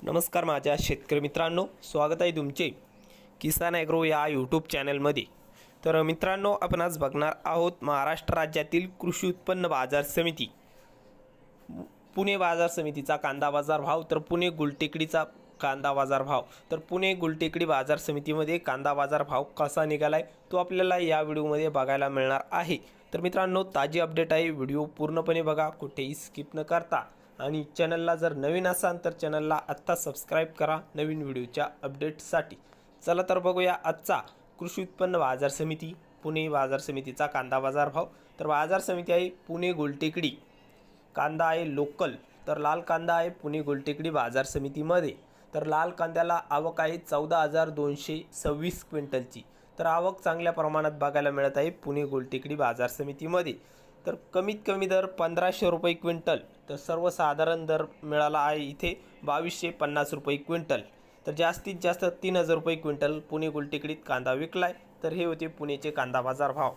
नमस्कार माझ्या शेतकरी मित्रांनो, स्वागत आहे तुमचे किसान ॲग्रो या यूट्यूब चॅनलमध्ये। तर मित्रांनो, आपण आज बघणार आहोत महाराष्ट्र राज्यातील कृषी उत्पन्न बाजार समिती पुणे बाजार समितीचा कांदा बाजार भाव। तर पुणे गुलटेकडीचा कांदा बाजार भाव, तर पुणे गुलटेकडी बाजार समितीमध्ये कांदा बाजार भाव कसा निघालाय तो आपल्याला या व्हिडिओमध्ये बघायला मिळणार आहे। तर मित्रांनो, ताजी अपडेट आहे, व्हिडिओ पूर्णपणे बघा, कुठेही स्किप न करता। आणि चॅनलला जर नवीन असाल तर चॅनलला आत्ता सबस्क्राइब करा नवीन व्हिडिओच्या अपडेटसाठी। चला तर बघूया आजचा कृषी उत्पन्न बाजार समिती पुणे बाजार समितीचा कांदा बाजार भाव। तर बाजार समिती आहे पुणे गुलटेकडी, कांदा आहे लोकल, तर लाल कांदा आहे पुणे गुलटेकडी बाजार समितीमध्ये। तर लाल कांद्याला आवक आहे 14,226 क्विंटलची। तर आवक चांगल्या प्रमाणात बघायला मिळत आहे पुणे गुलटेकडी बाजार समितीमध्ये। तर कमीत कमी दर 1500 रुपये क्विंटल, तर सर्वसाधारण दर मिळाला आहे इथे 2250 रुपये क्विंटल। तर जास्तीत जास्त 3000 रुपये क्विंटल पुणे गुलटेकडीत कांदा विकलाय। तर हे होते पुणेचे कांदा बाजार भाव।